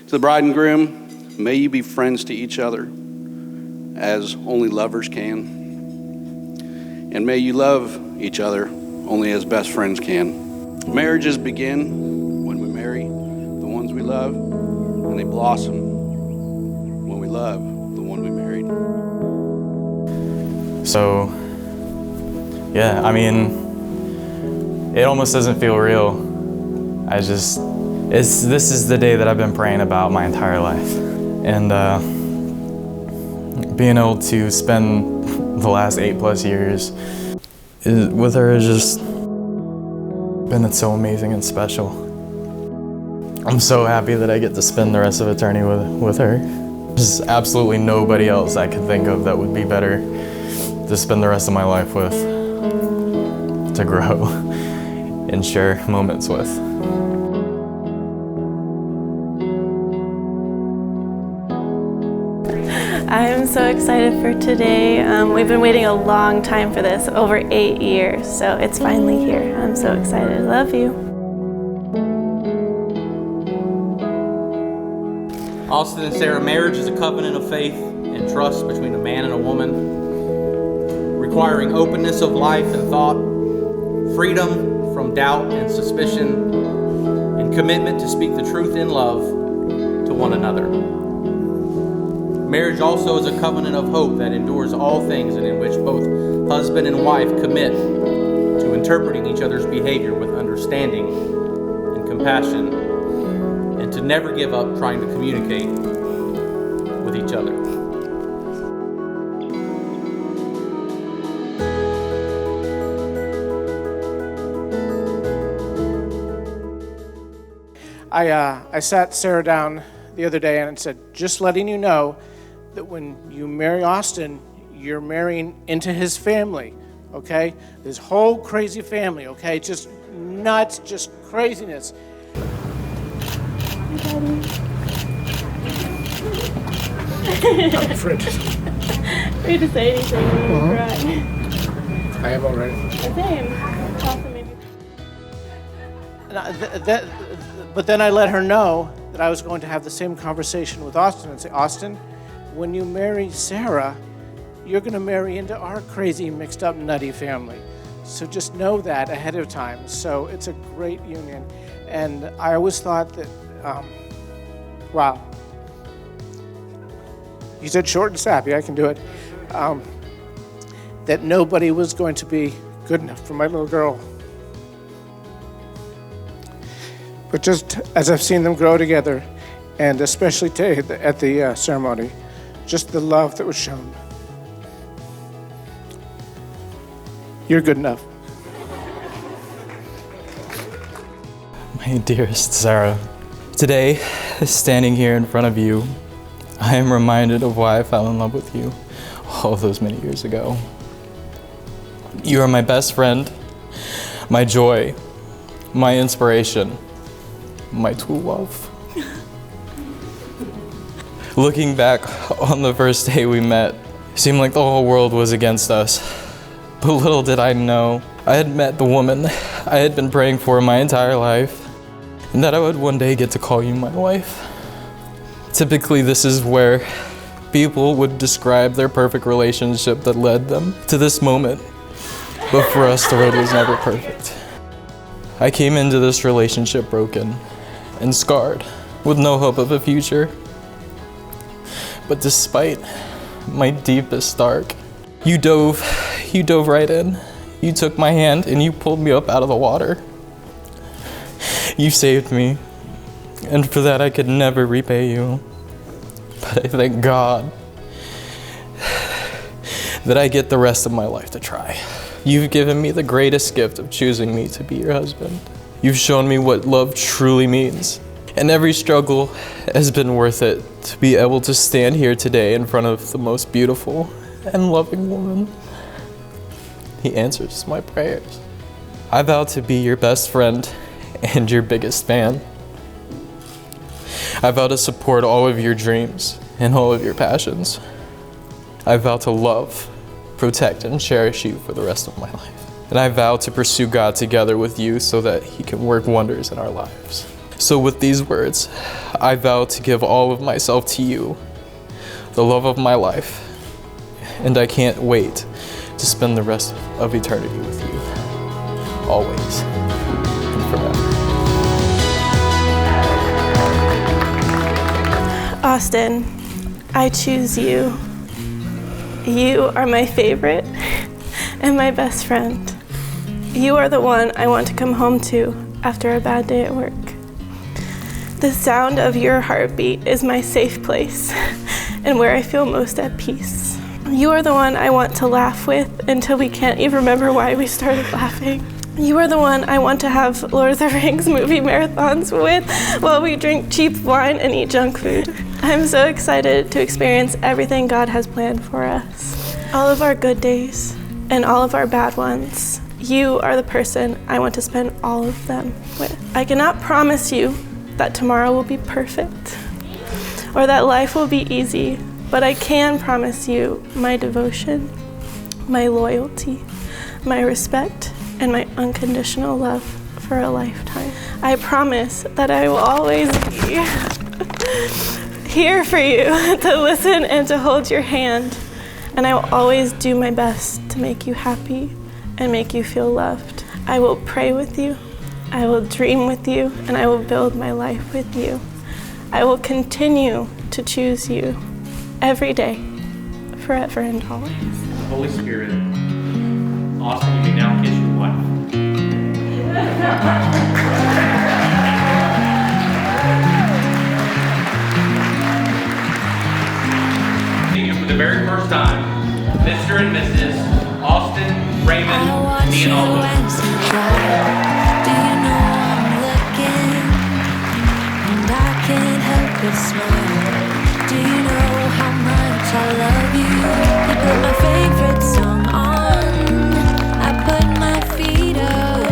To the bride and groom, may you be friends to each other as only lovers can. And may you love each other only as best friends can. Marriages begin when we marry the ones we love, and they blossom when we love the one we married. So, yeah, I mean, it almost doesn't feel real. This is the day that I've been praying about my entire life. And being able to spend the last 8+ years with her has just been so amazing and special. I'm so happy that I get to spend the rest of eternity with her. There's absolutely nobody else I could think of that would be better to spend the rest of my life with, to grow and share moments with. I'm so excited for today. We've been waiting a long time for this, over 8 years, so it's finally here. I'm so excited. Love you. Austin and Sarah, marriage is a covenant of faith and trust between a man and a woman, requiring openness of life and thought, freedom from doubt and suspicion, and commitment to speak the truth in love to one another. Marriage also is a covenant of hope that endures all things and in which both husband and wife commit to interpreting each other's behavior with understanding and compassion, and to never give up trying to communicate with each other. I sat Sarah down the other day and said, just letting you know that when you marry Austin, you're marrying into his family, okay? This whole crazy family, okay? Just nuts, just craziness. I'm afraid Afraid to say anything when you cry. I have already. Same. Austin, maybe. But then I let her know that I was going to have the same conversation with Austin and say, Austin, when you marry Sarah, you're going to marry into our crazy, mixed up, nutty family. So just know that ahead of time. So it's a great union. And I always thought that, wow. You said short and snappy, I can do it. That nobody was going to be good enough for my little girl. But just as I've seen them grow together, and especially today at the ceremony, just the love that was shown. You're good enough. My dearest Sarah, today, standing here in front of you, I am reminded of why I fell in love with you all those many years ago. You are my best friend, my joy, my inspiration, my true love. Looking back on the first day we met, it seemed like the whole world was against us. But little did I know, I had met the woman I had been praying for my entire life, and that I would one day get to call you my wife. Typically, this is where people would describe their perfect relationship that led them to this moment. But for us, the road was never perfect. I came into this relationship broken and scarred, with no hope of a future. But despite my deepest dark, you dove right in. You took my hand and you pulled me up out of the water. You saved me, and for that I could never repay you. But I thank God that I get the rest of my life to try. You've given me the greatest gift of choosing me to be your husband. You've shown me what love truly means. And every struggle has been worth it to be able to stand here today in front of the most beautiful and loving woman. He answers my prayers. I vow to be your best friend and your biggest fan. I vow to support all of your dreams and all of your passions. I vow to love, protect, and cherish you for the rest of my life. And I vow to pursue God together with you so that He can work wonders in our lives. So with these words, I vow to give all of myself to you, the love of my life, and I can't wait to spend the rest of eternity with you, always and forever. Austin, I choose you. You are my favorite and my best friend. You are the one I want to come home to after a bad day at work. The sound of your heartbeat is my safe place and where I feel most at peace. You are the one I want to laugh with until we can't even remember why we started laughing. You are the one I want to have Lord of the Rings movie marathons with while we drink cheap wine and eat junk food. I'm so excited to experience everything God has planned for us. All of our good days and all of our bad ones. You are the person I want to spend all of them with. I cannot promise you that tomorrow will be perfect or that life will be easy, but I can promise you my devotion, my loyalty, my respect, and my unconditional love for a lifetime. I promise that I will always be here for you to listen and to hold your hand, and I will always do my best to make you happy and make you feel loved. I will pray with you, I will dream with you, and I will build my life with you. I will continue to choose you every day, forever and always. Holy Spirit, Austin, you may now kiss your wife. For the very first time, Mr. and Mrs. Austin Raymond Leonaldo. Do you know I'm looking? And I can't help but smile. Do you know how much I love you? You put my favorite song on. I put my feet up,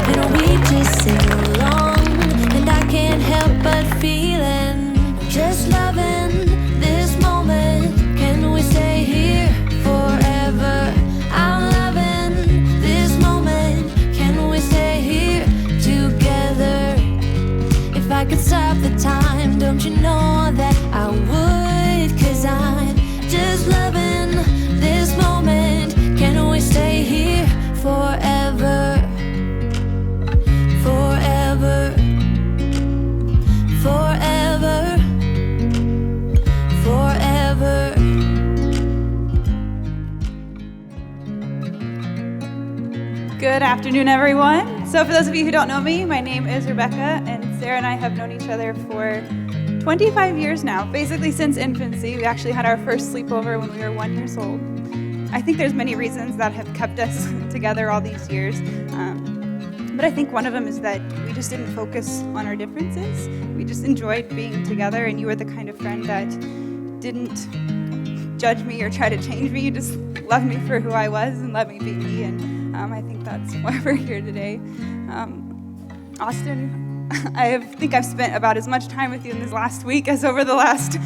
and we just sing along. And I can't help but feeling, just loving this moment. Can we stay here forever? I'm loving this moment. Can we stay here together? If I could stop the time, don't you know that I would? 'Cause I'm just loving this moment. Can we stay here forever? Forever. Forever. Forever. Good afternoon, everyone. So for those of you who don't know me, my name is Rebecca, and Sarah and I have known each other for 25 years now, basically since infancy. We actually had our first sleepover when we were 1 year old. I think there's many reasons that have kept us together all these years, but I think one of them is that we just didn't focus on our differences. We just enjoyed being together, and you were the kind of friend that didn't judge me or try to change me. You just loved me for who I was and let me be me, and I think that's why we're here today. Austin, I think I've spent about as much time with you in this last week as over the last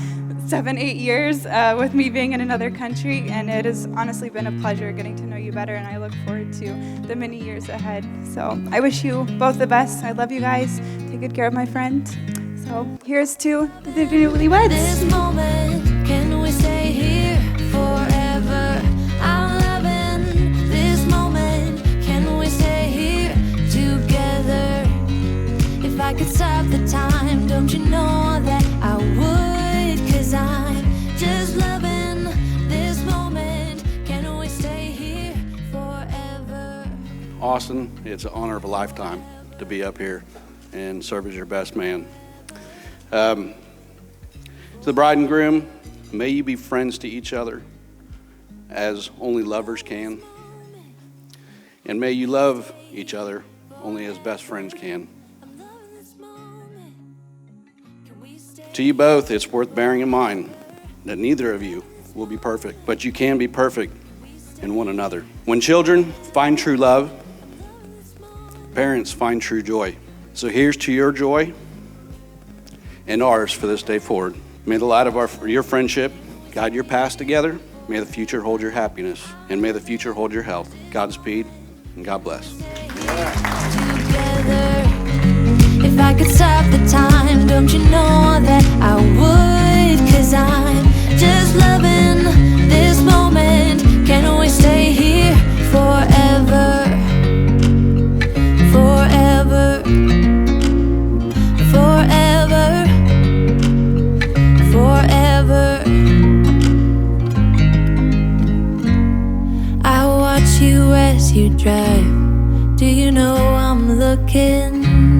7-8 years with me being in another country, and it has honestly been a pleasure getting to know you better, and I look forward to the many years ahead. So I wish you both the best. I love you guys. Take good care of my friend. So here's to the newlyweds. This moment, can we stay here forever? I'm loving this moment. Can we stay here together? If I could stop the time, don't you know that I would? 'Cause I'm just loving this moment. Can we stay here forever? Austin, it's an honor of a lifetime to be up here and serve as your best man. To the bride and groom, may you be friends to each other as only lovers can. And may you love each other only as best friends can. To you both, it's worth bearing in mind that neither of you will be perfect, but you can be perfect in one another. When children find true love, parents find true joy. So here's to your joy and ours for this day forward. May the light of your friendship guide your path together. May the future hold your happiness, and may the future hold your health. Godspeed, and God bless. Together, if I could you know that I would? 'Cause I'm just loving this moment. Can we stay here forever? Forever. Forever. Forever. You as you drive, do you know I'm looking?